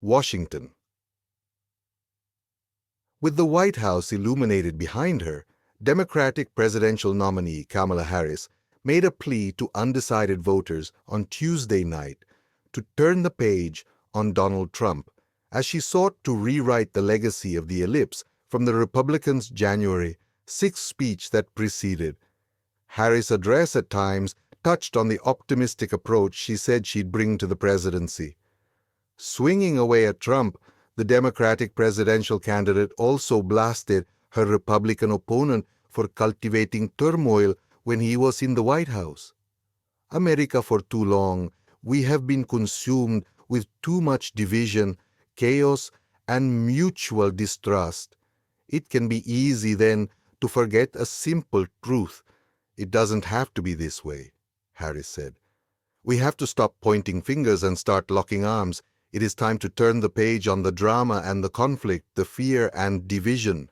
Washington. With the White House illuminated behind her, Democratic presidential nominee Kamala Harris made a plea to undecided voters on Tuesday night to turn the page on Donald Trump as she sought to rewrite the legacy of the ellipse from the Republicans' January 6th speech that preceded. Harris' address at times touched on the optimistic approach she said she'd bring to the presidency. Swinging away at Trump, the Democratic presidential candidate also blasted her Republican opponent for cultivating turmoil when he was in the White House. America, for too long, we have been consumed with too much division, chaos, and mutual distrust. It can be easy then to forget a simple truth. It doesn't have to be this way, Harris said. We have to stop pointing fingers and start locking arms. It is time to turn the page on the drama and the conflict, the fear and division.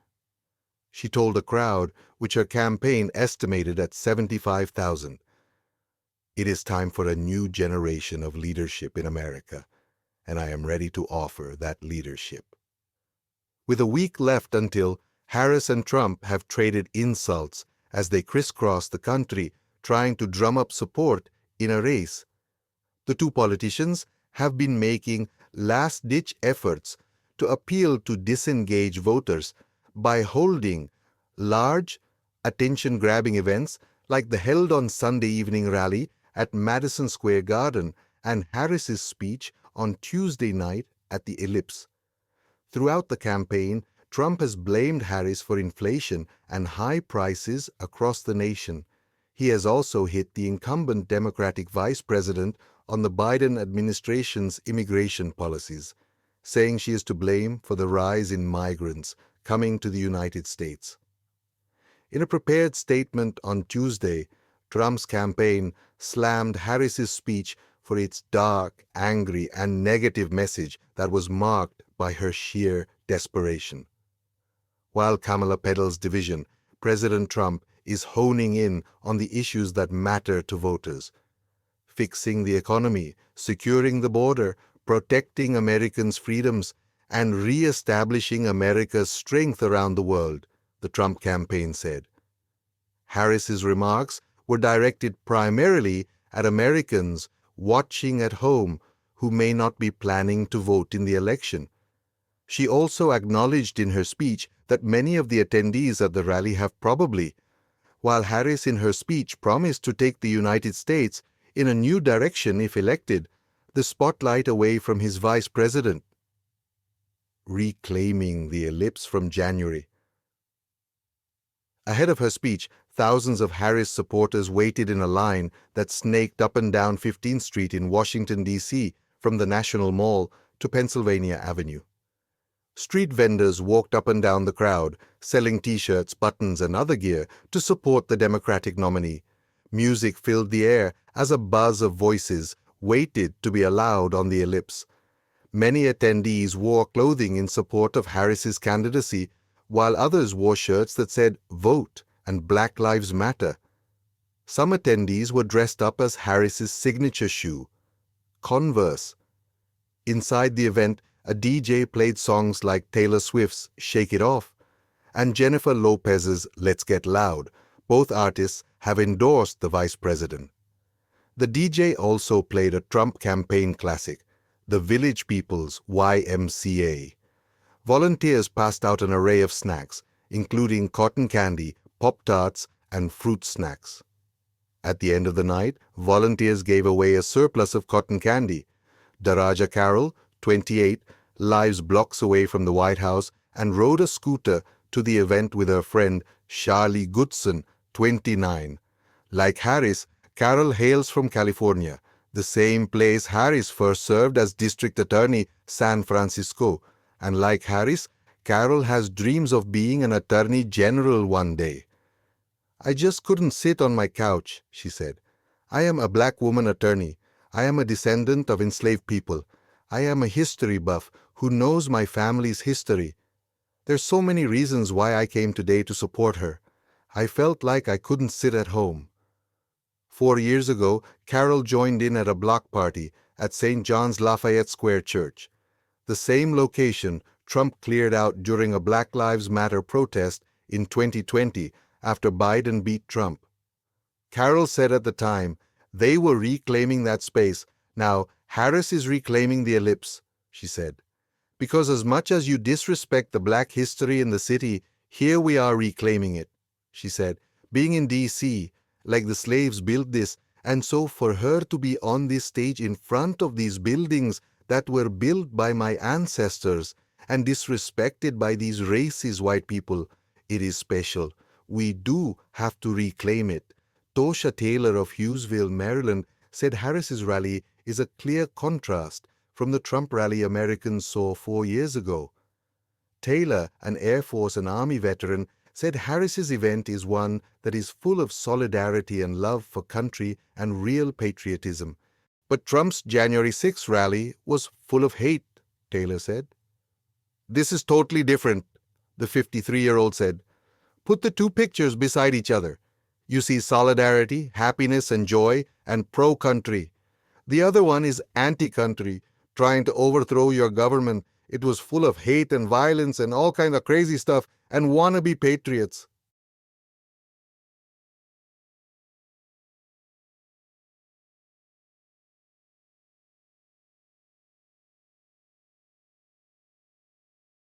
She told a crowd, which her campaign estimated at 75,000. It is time for a new generation of leadership in America, and I am ready to offer that leadership. With a week left until Harris and Trump have traded insults as they crisscross the country trying to drum up support in a race, the two politicians have been making last-ditch efforts to appeal to disengaged voters by holding large, attention-grabbing events like the held-on-Sunday evening rally at Madison Square Garden and Harris's speech on Tuesday night at the Ellipse. Throughout the campaign, Trump has blamed Harris for inflation and high prices across the nation. He has also hit the incumbent Democratic vice president on the Biden administration's immigration policies, saying she is to blame for the rise in migrants coming to the United States. In a prepared statement on Tuesday, Trump's campaign slammed Harris's speech for its dark, angry, and negative message that was marked by her sheer desperation. While Kamala peddles division, President Trump is honing in on the issues that matter to voters: fixing the economy, securing the border, protecting Americans' freedoms, and re-establishing America's strength around the world, the Trump campaign said. Harris's remarks were directed primarily at Americans watching at home who may not be planning to vote in the election. She also acknowledged in her speech that many of the attendees at the rally have probably, while Harris in her speech promised to take the United States in a new direction if elected, the spotlight away from his vice president, reclaiming the ellipse from January. Ahead of her speech, thousands of Harris supporters waited in a line that snaked up and down 15th Street in Washington, D.C., from the National Mall to Pennsylvania Avenue. Street vendors walked up and down the crowd, selling T-shirts, buttons, and other gear to support the Democratic nominee. Music filled the air as a buzz of voices waited to be allowed on the ellipse. Many attendees wore clothing in support of Harris's candidacy, while others wore shirts that said "Vote" and "Black Lives Matter." Some attendees were dressed up as Harris's signature shoe, Converse. Inside the event, a DJ played songs like Taylor Swift's "Shake It Off" and Jennifer Lopez's "Let's Get Loud." Both artists have endorsed the vice president. The DJ also played a Trump campaign classic, the Village People's YMCA. Volunteers passed out an array of snacks, including cotton candy, Pop-Tarts, and fruit snacks. At the end of the night, volunteers gave away a surplus of cotton candy. Daraja Carroll, 28, lives blocks away from the White House and rode a scooter to the event with her friend Charlie Goodson, 29. Like Harris, Carroll hails from California, the same place Harris first served as District Attorney, San Francisco. And like Harris, Carroll has dreams of being an attorney general one day. "I just couldn't sit on my couch," she said. "I am a black woman attorney. I am a descendant of enslaved people. I am a history buff who knows my family's history. There's so many reasons why I came today to support her. I felt like I couldn't sit at home." 4 years ago, Carroll joined in at a block party at St. John's Lafayette Square Church. the same location Trump cleared out during a Black Lives Matter protest in 2020 after Biden beat Trump. Carroll said at the time, they were reclaiming that space. Now, Harris is reclaiming the ellipse, she said. Because as much as you disrespect the black history in the city, here we are reclaiming it, she said. Being in D.C., like the slaves built this, and so for her to be on this stage in front of these buildings that were built by my ancestors and disrespected by these racist white people, it is special. We do have to reclaim it. Tosha Taylor of Hughesville, Maryland, said Harris's rally is a clear contrast from the Trump rally Americans saw 4 years ago. Taylor, an Air Force and Army veteran, said Harris's event is one that is full of solidarity and love for country and real patriotism. But Trump's January 6th rally was full of hate, Taylor said. This is totally different, the 53-year-old said. Put the two pictures beside each other. You see solidarity, happiness, and joy, and pro-country. The other one is anti-country, trying to overthrow your government. It was full of hate and violence and all kind of crazy stuff and wannabe patriots.